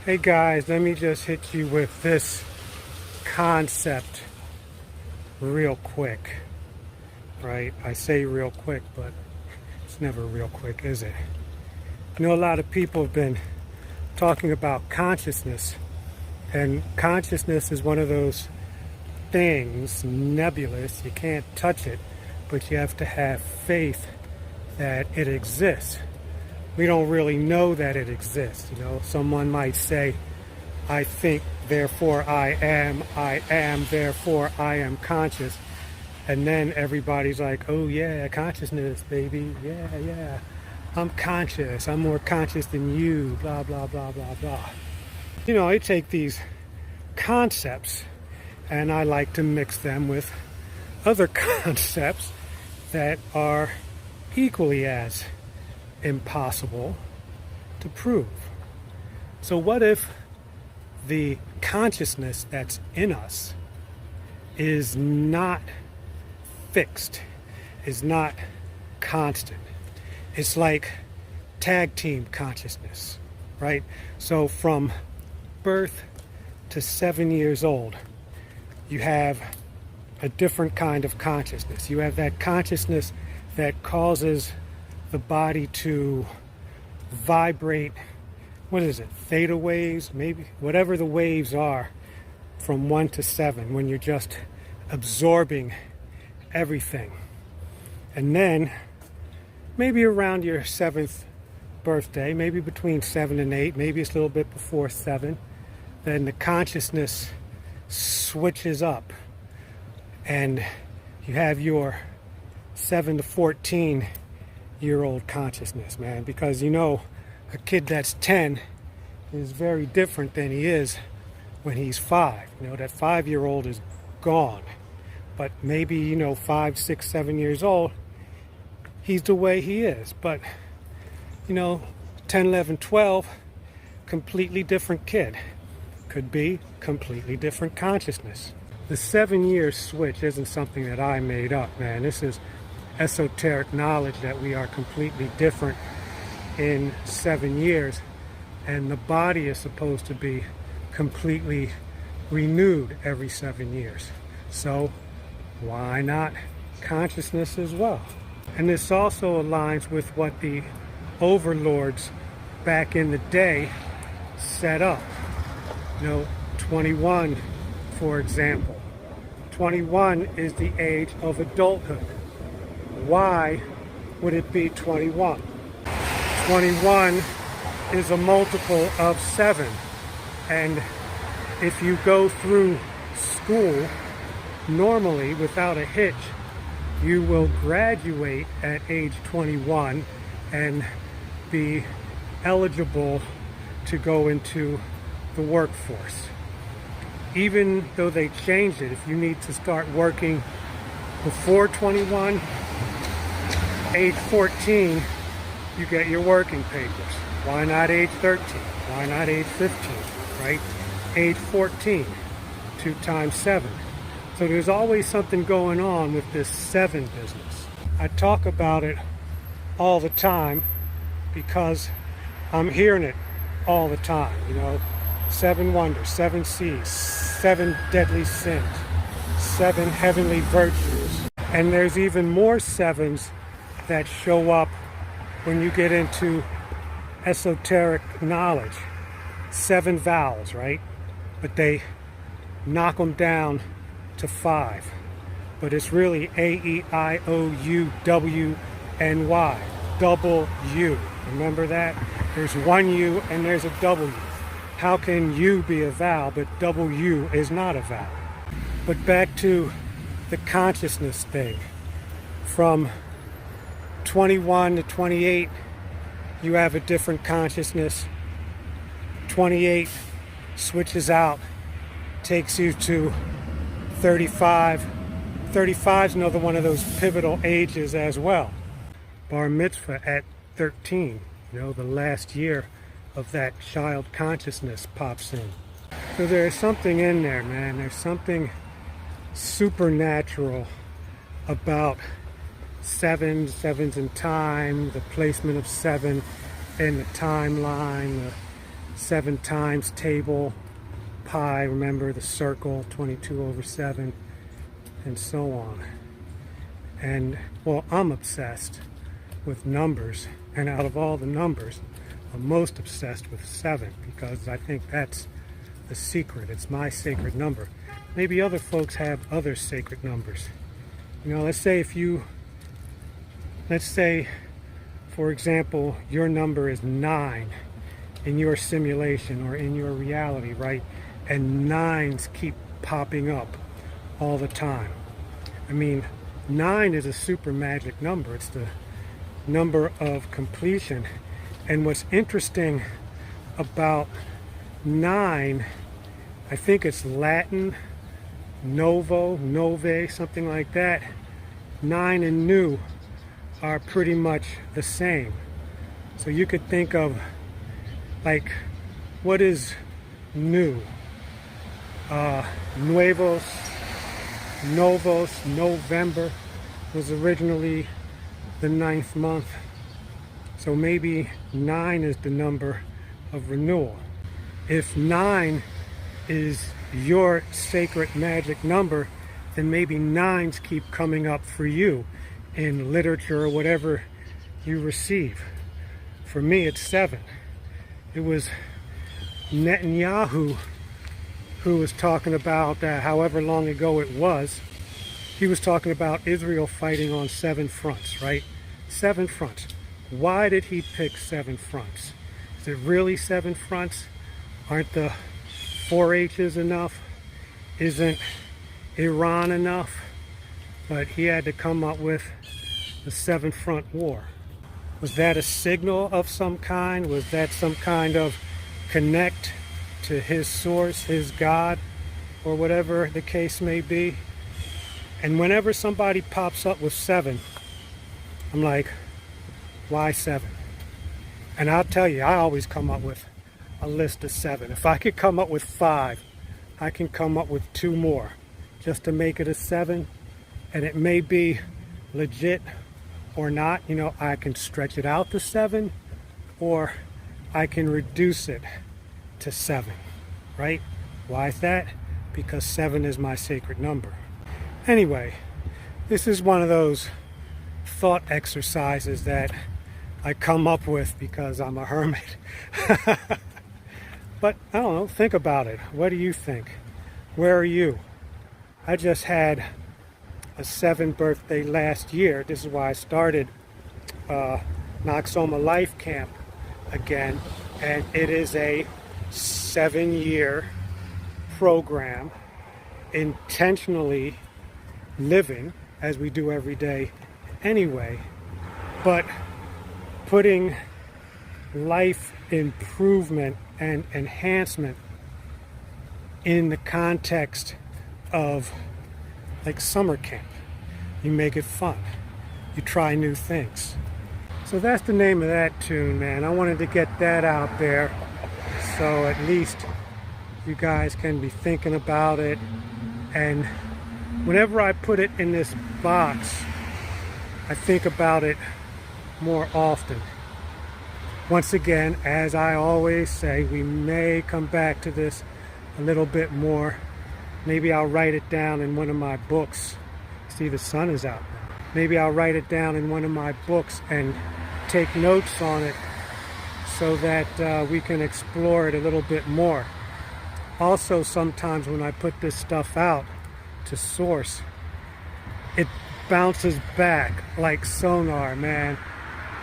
Hey guys, let me just hit you with this concept real quick, right? I say real quick, but it's never real quick, is it? I know a lot of people have been talking about consciousness, and consciousness is one of those things, nebulous, you can't touch it, but you have to have faith that it exists. We don't really know that it exists. You know, someone might say, I think, therefore I am, therefore I am conscious. And then everybody's like, oh yeah, consciousness, baby, yeah. I'm conscious, I'm more conscious than you, blah, blah, blah, blah, blah. You know, I take these concepts and I like to mix them with other concepts that are equally as impossible to prove. So what if the consciousness that's in us is not fixed, is not constant? It's like tag team consciousness, right? So from birth to 7 years old, you have a different kind of consciousness. You have that consciousness that causes the body to vibrate, what is it, theta waves, maybe, whatever the waves are from 1 to 7, when you're just absorbing everything. And then maybe around your 7th birthday, maybe between 7 and 8, maybe it's a little bit before 7, then the consciousness switches up and you have your 7 to 14 year old consciousness, man, because you know a kid that's 10 is very different than he is when he's 5. You know, that 5-year-old is gone, but maybe, you know, 5, 6, 7 years old, he's the way he is. But you know, 10, 11, 12, completely different kid, could be completely different consciousness. The 7-year switch isn't something that I made up, man. This is esoteric knowledge that we are completely different in 7 years, and the body is supposed to be completely renewed every 7 years. So why not consciousness as well? And this also aligns with what the overlords back in the day set up. You know, 21, for example. 21 is the age of adulthood. Why would it be 21? 21 is a multiple of 7. And if you go through school normally without a hitch, you will graduate at age 21 and be eligible to go into the workforce. Even though they changed it, if you need to start working before 21, age 14, you get your working papers. Why not age 13? Why not age 15, right? Age 14, 2 times 7. So there's always something going on with this 7 business. I talk about it all the time because I'm hearing it all the time. You know, 7 wonders, 7 seas, 7 deadly sins, 7 heavenly virtues. And there's even more 7s that show up when you get into esoteric knowledge. 7 vowels, right? But they knock them down to 5. But it's really A-E-I-O-U-W-N-Y. Double U. Remember that? There's one U and there's a double U. How can U be a vowel but double U is not a vowel? But back to the consciousness thing. From 21 to 28, you have a different consciousness. 28 switches out, takes you to 35. 35 is another one of those pivotal ages as well. Bar mitzvah at 13, you know, the last year of that child consciousness pops in. So there's something in there, man. There's something supernatural about sevens in time, the placement of 7 in the timeline, 7 times table, pi, remember the circle, 22 over 7, and so on. And, well, I'm obsessed with numbers, and out of all the numbers, I'm most obsessed with 7 because I think that's the secret. It's my sacred number. Maybe other folks have other sacred numbers. You know, let's say, for example, your number is 9 in your simulation or in your reality, right? And 9s keep popping up all the time. I mean, 9 is a super magic number. It's the number of completion. And what's interesting about 9, I think it's Latin, novo, nove, something like that. 9 and new are pretty much the same. So you could think of, like, what is new? Nuevos, novos, November was originally the 9th month. So maybe 9 is the number of renewal. If 9 is your sacred magic number, then maybe 9s keep coming up for you in literature or whatever you receive. For me, it's 7. It was Netanyahu who was talking about, however long ago it was, he was talking about Israel fighting on 7 fronts, right? 7 fronts. Why did he pick 7 fronts? Is it really 7 fronts? Aren't the 4 H's enough? Isn't Iran enough? But he had to come up with the 7 front war. Was that a signal of some kind? Was that some kind of connect to his source, his God, or whatever the case may be? And whenever somebody pops up with 7, I'm like, why 7? And I'll tell you, I always come up with a list of 7. If I could come up with 5, I can come up with 2 more just to make it a 7. And it may be legit or not. You know, I can stretch it out to 7, or I can reduce it to 7, right? Why is that? Because 7 is my sacred number. Anyway, this is one of those thought exercises that I come up with because I'm a hermit. But I don't know, think about it. What do you think? Where are you? I just had a 7th birthday last year. This is why I started Noxoma Life Camp again. And it is a 7-year program, intentionally living as we do every day anyway, but putting life improvement and enhancement in the context of, like, summer camp. You make it fun. You try new things. So that's the name of that tune, man. I wanted to get that out there so at least you guys can be thinking about it. And whenever I put it in this box, I think about it more often. Once again, as I always say, we may come back to this a little bit more. Maybe I'll write it down in one of my books. See, the sun is out now. Maybe I'll write it down in one of my books and take notes on it so that we can explore it a little bit more. Also, sometimes when I put this stuff out to source, it bounces back like sonar, man.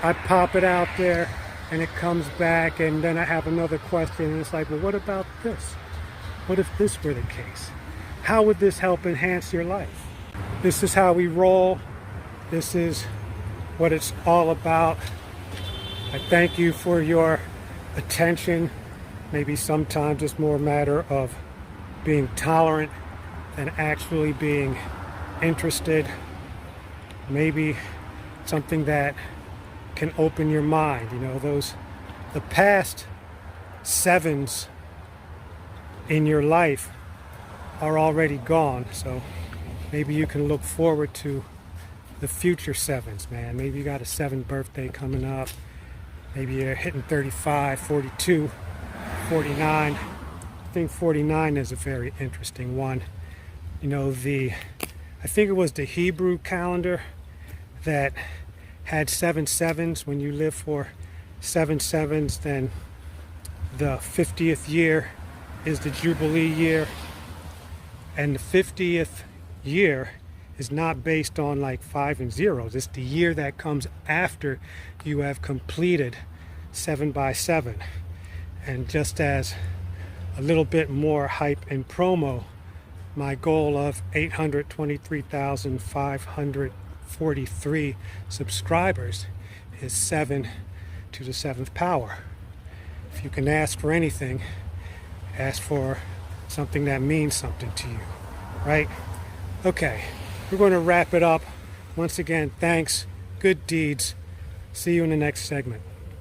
I pop it out there and it comes back, and then I have another question, and it's like, well, what about this? What if this were the case? How would this help enhance your life? This is how we roll. This is what it's all about. I thank you for your attention. Maybe sometimes it's more a matter of being tolerant than actually being interested. Maybe something that can open your mind. You know, the past 7s in your life are already gone, so maybe you can look forward to the future 7s, man. Maybe you got a 7th birthday coming up. Maybe you're hitting 35, 42, 49. I think 49 is a very interesting one. You know, I think it was the Hebrew calendar that had 7 sevens. When you live for 7 sevens, then the 50th year is the Jubilee year. And the 50th year is not based on like 5 and zeros. It's the year that comes after you have completed 7 by 7. And just as a little bit more hype and promo, my goal of 823,543 subscribers is 7 to the 7th power. If you can ask for anything, ask for something that means something to you, right? Okay, we're going to wrap it up. Once again, thanks, good deeds. See you in the next segment.